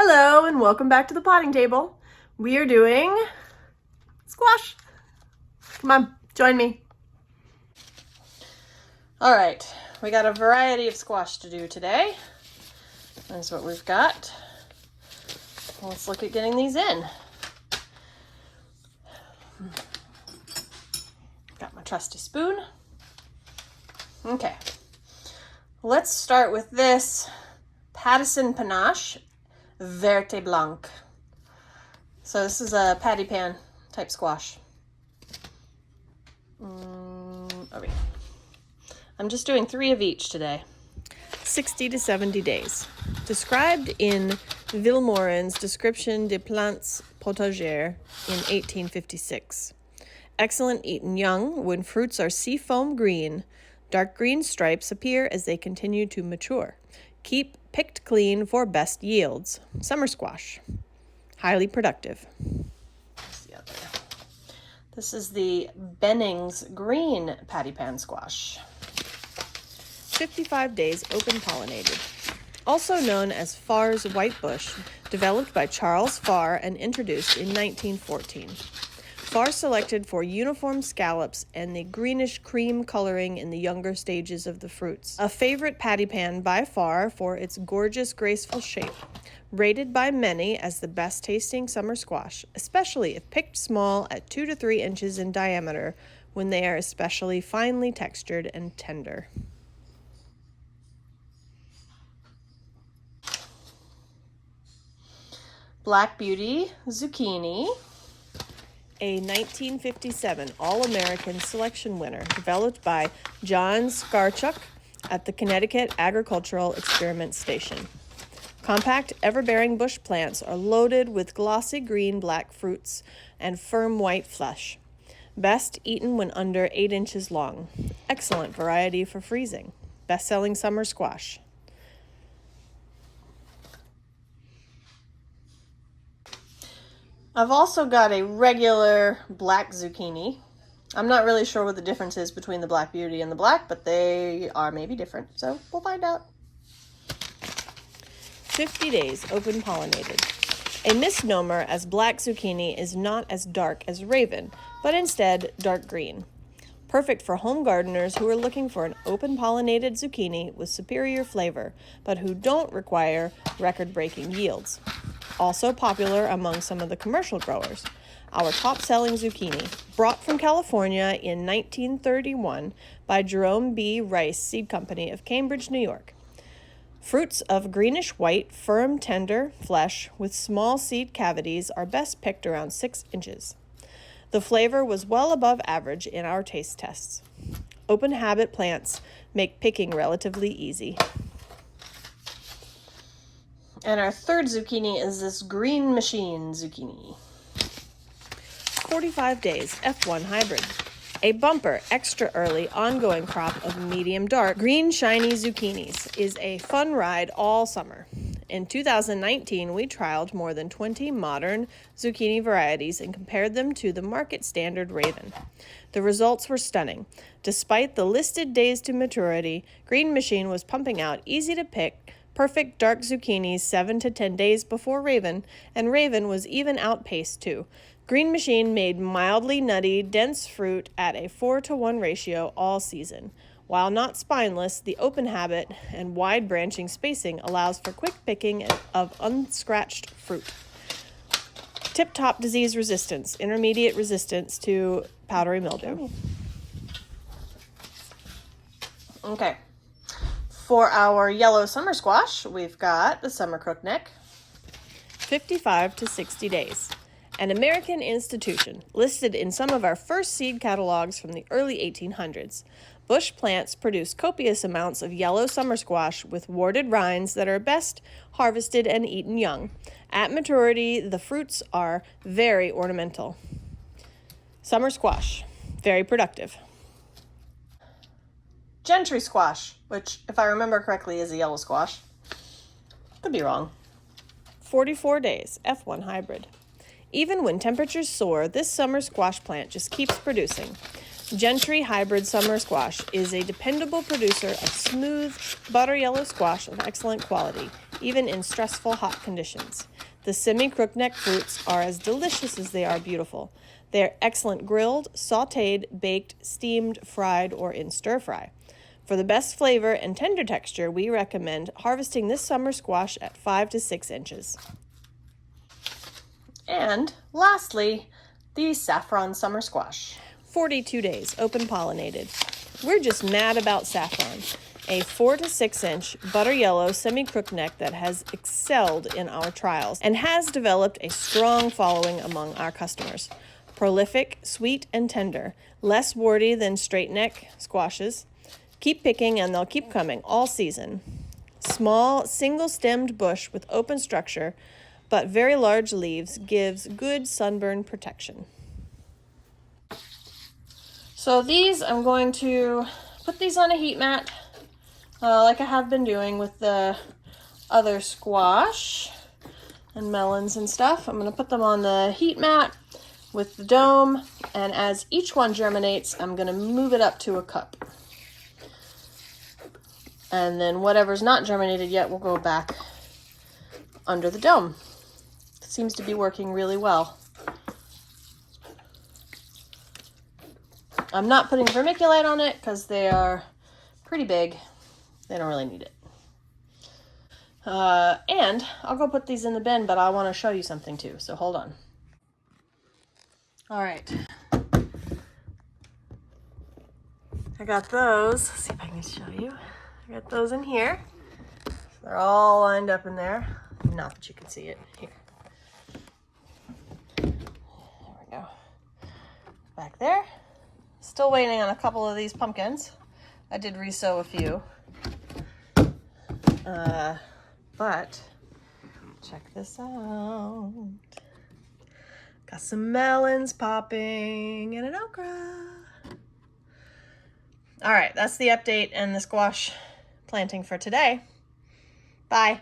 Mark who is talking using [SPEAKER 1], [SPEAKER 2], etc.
[SPEAKER 1] Hello and welcome back to the potting table. We are doing squash. Come on, join me. All right, we got a variety of squash to do today. That's what we've got. Let's look at getting these in. Got my trusty spoon. Okay, let's start with this Pattison Panache Verte Blanc. So this is a patty pan type squash. Okay. I'm just doing 3 of each today. 60 to 70 days. Described in Villemorin's Description des plantes potagères in 1856. Excellent eaten young when fruits are seafoam green. Dark green stripes appear as they continue to mature. Keep picked clean for best yields. Summer squash. Highly productive. This is the Bennings Green Patty Pan Squash. 55 days open pollinated. Also known as Farr's White Bush, developed by Charles Farr and introduced in 1914. Farr selected for uniform scallops and the greenish cream coloring in the younger stages of the fruits. A favorite patty pan by Farr for its gorgeous, graceful shape. Rated by many as the best tasting summer squash, especially if picked small at 2 to 3 inches in diameter when they are especially finely textured and tender. Black Beauty Zucchini. A 1957 All-American selection winner developed by John Skarchuk at the Connecticut Agricultural Experiment Station. Compact, ever-bearing bush plants are loaded with glossy green-black fruits and firm white flesh. Best eaten when under 8 inches long. Excellent variety for freezing. Best-selling summer squash. I've also got a regular black zucchini. I'm not really sure what the difference is between the Black Beauty and the black, but they are maybe different, so we'll find out. 50 days open pollinated. A misnomer, as black zucchini is not as dark as Raven, but instead dark green. Perfect for home gardeners who are looking for an open pollinated zucchini with superior flavor, but who don't require record-breaking yields. Also popular among some of the commercial growers. Our top-selling zucchini, brought from California in 1931 by Jerome B. Rice Seed Company of Cambridge, New York. Fruits of greenish-white, firm, tender flesh with small seed cavities are best picked around 6 inches. The flavor was well above average in our taste tests. Open habit plants make picking relatively easy. And our third zucchini is this Green Machine zucchini. 45 days F1 hybrid. A bumper, extra early, ongoing crop of medium dark, green shiny zucchinis is a fun ride all summer. In 2019, we trialed more than 20 modern zucchini varieties and compared them to the market standard Raven. The results were stunning. Despite the listed days to maturity, Green Machine was pumping out easy to pick, perfect dark zucchinis 7 to 10 days before Raven, and Raven was even outpaced too. Green Machine made mildly nutty, dense fruit at a 4-to-1 ratio all season. While not spineless, the open habit and wide branching spacing allows for quick picking of unscratched fruit. Tip-top disease resistance, intermediate resistance to powdery mildew. Okay. For our yellow summer squash, we've got the summer crookneck. 55 to 60 days. An American institution listed in some of our first seed catalogs from the early 1800s. Bush plants produce copious amounts of yellow summer squash with warded rinds that are best harvested and eaten young. At maturity, the fruits are very ornamental. Summer squash, very productive. Gentry squash, which, if I remember correctly, is a yellow squash. Could be wrong. 44 days, F1 hybrid. Even when temperatures soar, this summer squash plant just keeps producing. Gentry Hybrid Summer Squash is a dependable producer of smooth, butter yellow squash of excellent quality. even in stressful hot conditions. The semi-crookneck fruits are as delicious as they are beautiful. They are excellent grilled, sautéed, baked, steamed, fried, or in stir-fry. For the best flavor and tender texture, we recommend harvesting this summer squash at 5 to 6 inches. And lastly, the saffron summer squash. 42 days, open pollinated. We're just mad about saffron, a 4 to 6 inch butter yellow semi-crookneck that has excelled in our trials and has developed a strong following among our customers. Prolific, sweet, and tender, less warty than straight neck squashes. Keep picking and they'll keep coming all season. Small, single-stemmed bush with open structure, but very large leaves gives good sunburn protection. So these, I'm going to put these on a heat mat, like I have been doing with the other squash and melons and stuff. I'm going to put them on the heat mat with the dome, and as each one germinates, I'm going to move it up to a cup. And then whatever's not germinated yet will go back under the dome. It seems to be working really well. I'm not putting vermiculite on it because they are pretty big. They don't really need it. And I'll go put these in the bin, but I want to show you something too, so hold on. All right. I got those. Let's see if I can show you. I got those in here. They're all lined up in there. Not that you can see it. Here. There we go. Back there. Still waiting on a couple of these pumpkins. I did resow a few. But check this out. Got some melons popping and an okra. All right, that's the update and the squash planting for today. Bye.